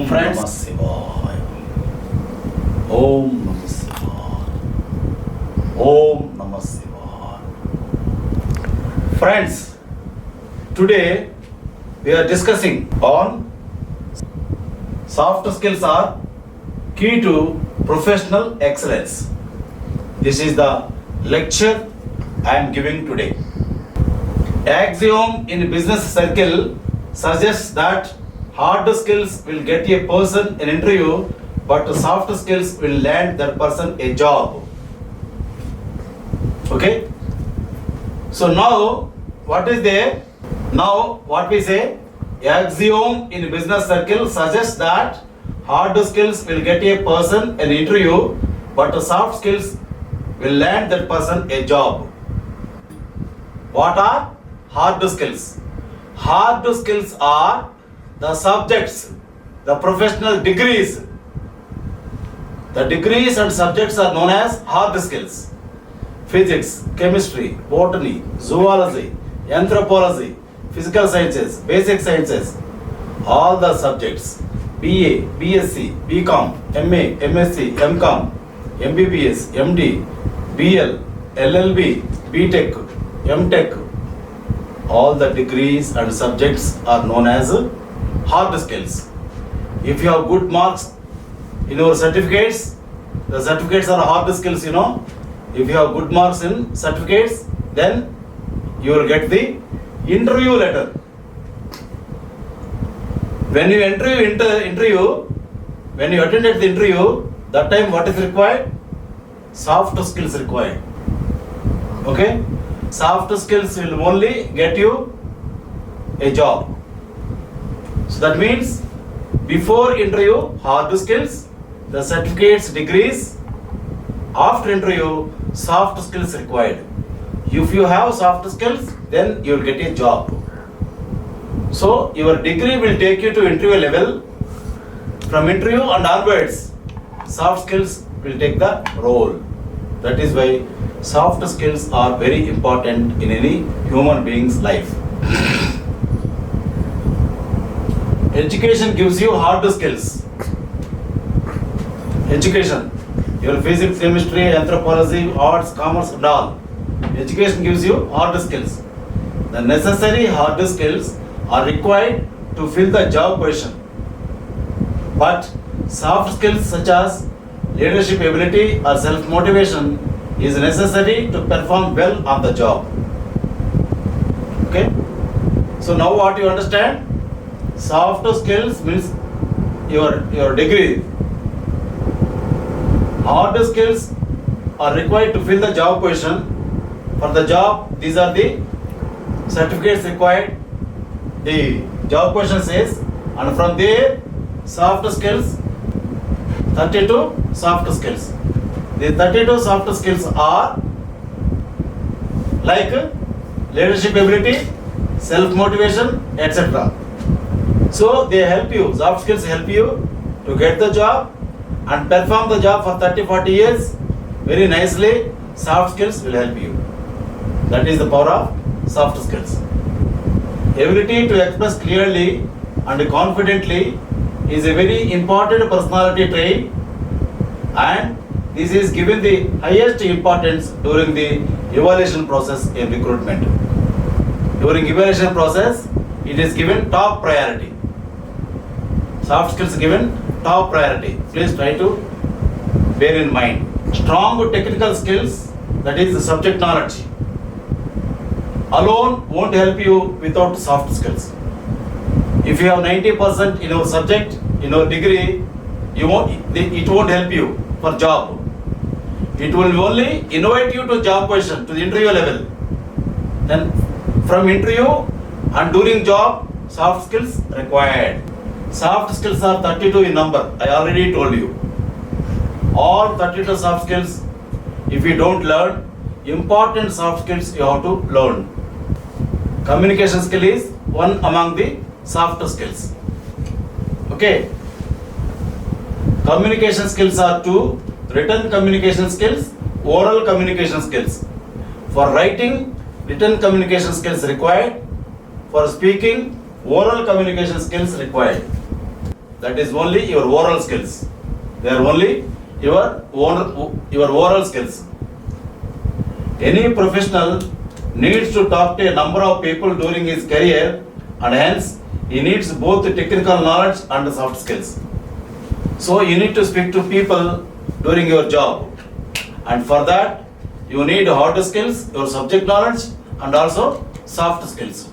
Friends. Namah Shivaya. Om Namah Shivaya. Om Namah Shivaya. Friends, today we are discussing on soft skills are key to professional excellence. This is the lecture I am giving today. Axiom in business circle suggests that hard skills will get a person an interview, but soft skills will land that person a job. Okay? So now, what is there? Now, what we say? Axiom in business circle suggests that hard skills will get a person an interview, but soft skills will land that person a job. What are hard skills? Hard skills are the subjects, the professional degrees. The degrees and subjects are known as hard skills. Physics, chemistry, botany, zoology, anthropology, physical sciences, basic sciences, all the subjects, BA, BSc, BCom, MA, MSc, MCom, MBBS, MD, BL, LLB, BTech, MTech, all the degrees and subjects are known as hard skills. If you have good marks in your certificates, the certificates are hard skills, you know. If you have good marks in certificates, then you will get the interview letter. When you when you attended the interview, that time what is required? Soft skills required. Okay? Soft skills will only get you a job. So that means before interview, hard skills, the certificates, degrees. After interview, soft skills required. If you have soft skills, then you will get a job. So your degree will take you to interview level. From interview and onwards, soft skills will take the role. That is why soft skills are very important in any human being's life. Education gives you hard skills. Education, your physics, chemistry, anthropology, arts, commerce and all. Education gives you hard skills. The necessary hard skills are required to fill the job position. But soft skills such as leadership ability or self-motivation is necessary to perform well on the job. Okay? So now what you understand? Soft skills means your degree. Hard skills are required to fill the job position. For the job, these are the certificates required. The job position says, and from there, soft skills, 32 soft skills. The 32 soft skills are like leadership ability, self-motivation, etc. So they help you, soft skills help you to get the job and perform the job for 30-40 years very nicely. Soft skills will help you. That is the power of soft skills. Ability to express clearly and confidently is a very important personality trait, and this is given the highest importance during the evaluation process in recruitment. During evaluation process, it is given top priority. Soft skills given top priority. Please try to bear in mind. Strong technical skills, that is the subject knowledge, alone won't help you without soft skills. If you have 90% in your subject, in your degree, it won't help you for job. It will only invite you to job position, to the interview level. Then from interview and during job, soft skills required. Soft skills are 32 in number. I already told you. All 32 soft skills, if you don't learn, important soft skills you have to learn. Communication skill is one among the soft skills. Okay. Communication skills are two: written communication skills, oral communication skills. For writing, written communication skills required. For speaking, oral communication skills required. that is only your oral skills. They are only your oral skills. Any professional needs to talk to a number of people during his career, and hence he needs both technical knowledge and soft skills. So you need to speak to people during your job, and for that you need hard skills, your subject knowledge, and also soft skills.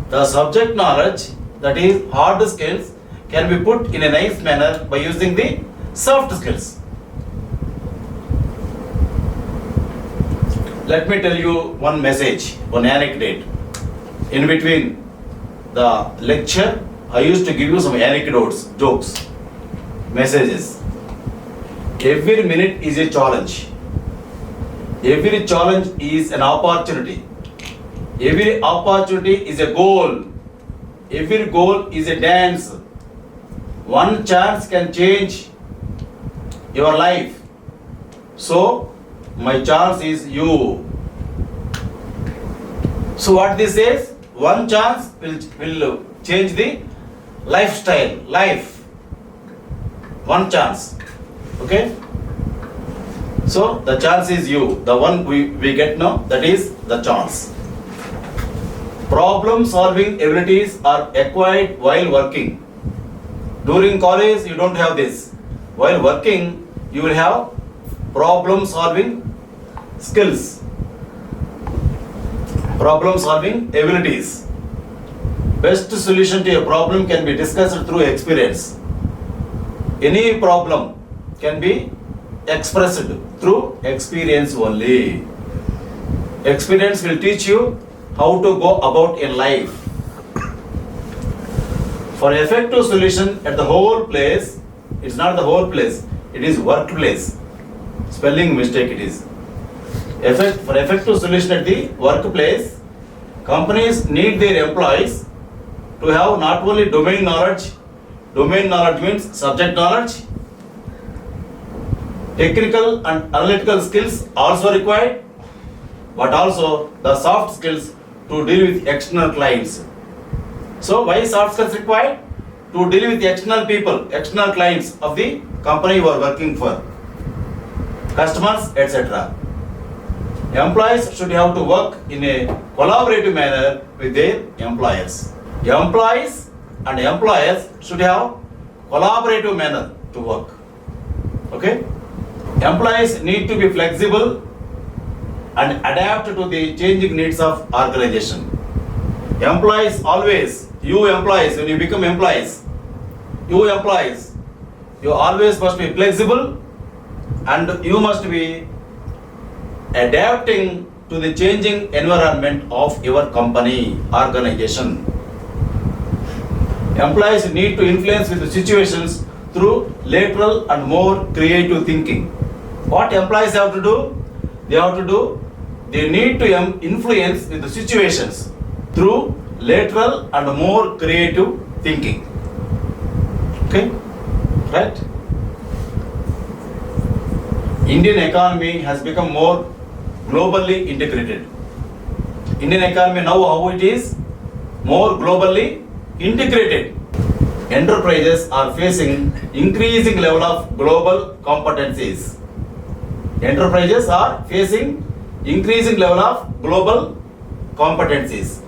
The subject knowledge, that is hard skills, can be put in a nice manner by using the soft skills. Let me tell you one message, one anecdote. In between the lecture, I used to give you some anecdotes, jokes, messages. Every minute is a challenge. Every challenge is an opportunity. Every opportunity is a goal. Every goal is a dance. One chance can change your life. So, my chance is you. So what this says? One chance will change the lifestyle, life. One chance. Okay? So the chance is you. The one we get now, that is the chance. Problem solving abilities are acquired while working. During college, you don't have this. While working, you will have problem solving skills, problem solving abilities. Best solution to a problem can be discussed through experience. Any problem can be expressed through experience only. Experience will teach you how to go about in life. For effective solution at the whole place, it's not the whole place, it is workplace. Spelling mistake it is. For effective solution at the workplace, companies need their employees to have not only domain knowledge means subject knowledge, technical and analytical skills also required, but also the soft skills to deal with external clients. So why soft skills required? To deal with external people, external clients of the company you are working for, customers, etc. Employees should have to work in a collaborative manner with their employers. Employees and employers should have collaborative manner to work. Okay? Employees need to be flexible and adapt to the changing needs of organization. Employees always, you employees, when you become employees, you always must be flexible and you must be adapting to the changing environment of your company, organization. Employees need to influence with the situations through lateral and more creative thinking. What employees have to do? They need to influence with the situations through lateral and more creative thinking. Okay? Right? Indian economy has become more globally integrated. Indian economy now how it is? More globally integrated. Enterprises are facing increasing level of global competencies. Enterprises are facing increasing level of global competencies.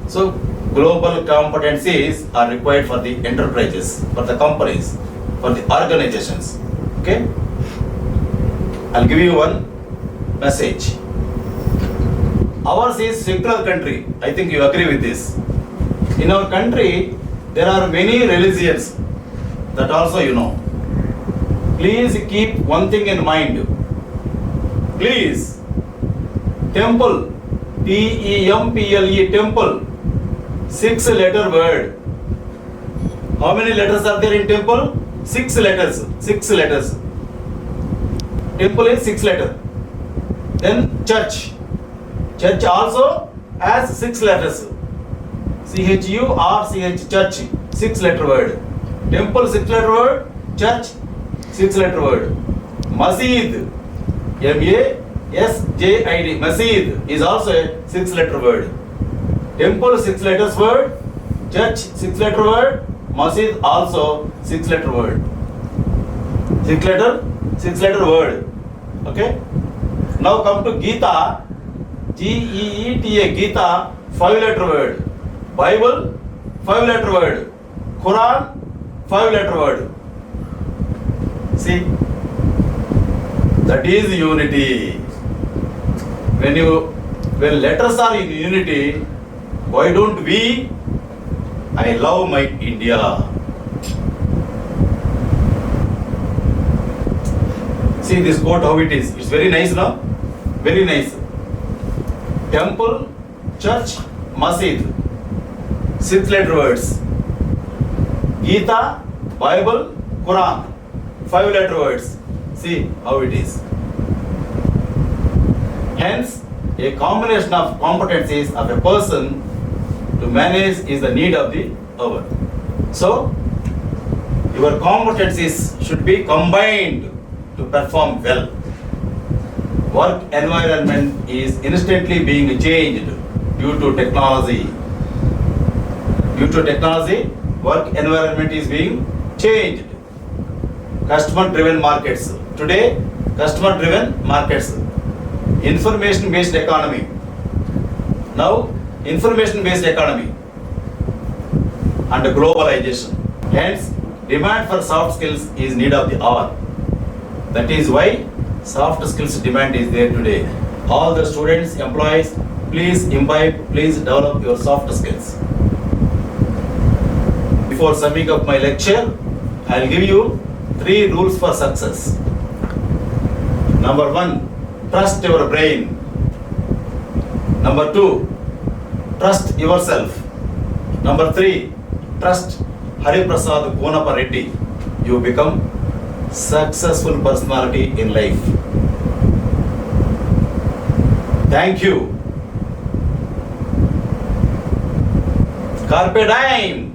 So global competencies are required for the enterprises, for the companies, for the organizations. Okay? I'll give you one message. Ours is secular country. I think you agree with this. In our country, there are many religions. That also you know. Please keep one thing in mind. Please, temple, T-E-M-P-L-E, temple, 6-letter word. How many letters are there in temple? 6 letters. 6 letters. Temple is 6 letters. Then church. Church also has 6 letters. C-H-U-R-C-H, church, 6-letter word. Temple, 6-letter word. Church, 6-letter word. Masjid, M-A-S-J-I-D, Masjid is also a 6-letter word. Temple, 6 letters word. Church, 6-letter word. Masjid also six-letter word. Six-letter word. Okay. Now come to Gita. Geeta. Gita, five-letter word. Bible, five-letter word. Quran, five-letter word. See, that is unity. When letters are in unity, why don't we? I love my India. See this quote how it is. It's very nice, no? Very nice. Temple, church, masjid. Six-letter words. Gita, Bible, Quran. Five-letter words. See how it is. Hence, a combination of competencies of a person to manage is the need of the hour. So, your competencies should be combined to perform well. Work environment is instantly being changed due to technology. Due to technology, work environment is being changed. Customer-driven markets. Today, customer-driven markets. Information-based economy. Now, information-based economy and globalization. Hence, demand for soft skills is need of the hour. That is why soft skills demand is there today. All the students, employees, please imbibe, please develop your soft skills. Before summing up my lecture, I will give you 3 rules for success. Number 1, trust your brain. Number 2, trust yourself. Number 3, trust Hari Prasad Gunapa Reddy. You become successful personality in life. Thank you. Carpe diem.